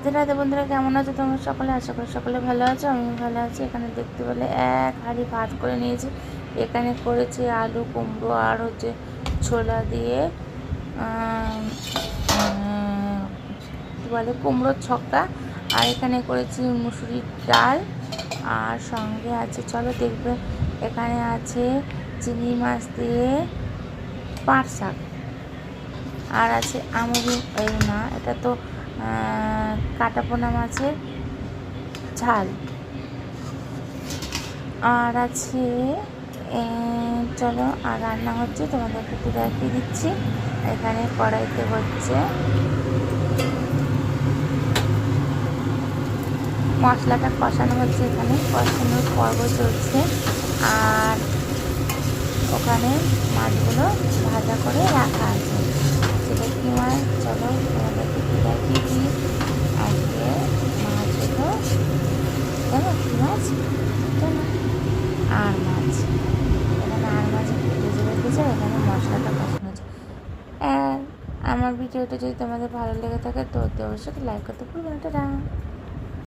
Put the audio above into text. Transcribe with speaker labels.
Speaker 1: রাধে রাধে বন্ধুরা, কেমন আছো তোমরা সকলে? আশা করি সকলে ভালো আছো, আমি ভালো আছি। এখানে দেখতে পেলে এক হাঁড়ি ভাত করে নিয়েছি। এখানে করেছি আলু কুমড়ো আর ছোলা দিয়ে কী বলে কুমড়োর ছক্কা। আর এখানে করেছি মুসুরির ডাল, আর সঙ্গে আছে, চলো দেখবে, এখানে আছে চিংড়ি মাছ দিয়ে পাট শাক, আর আছে আমুদি, এই না, এটা তো কাটাপোনা মাছের ঝাল, আর আছে চলো, আর রান্না হচ্ছে, তোমাদেরকে একটু দেখিয়ে দিচ্ছি। এখানে কড়াইতে হচ্ছে মশলাটা কষানো হচ্ছে, এখানে কষানোর পর্ব চলছে, আর ওখানে মাছগুলো ভাজা করে রাখা আছে। সেটা কি মাছ, চলো তোমাদেরকে একটু দেখিয়ে দিই। আজকে মাছ হলো, জানো কী মাছ জানো? আর মাছ। এখানে আর মাছ একটু ভেজে রেখেছে, এখানে মশলাটা কষানো হচ্ছে। আমার ভিডিওটা যদি তোমাদের ভালো লেগে থাকে তো অবশ্যই লাইক করতে ভুলবেন না।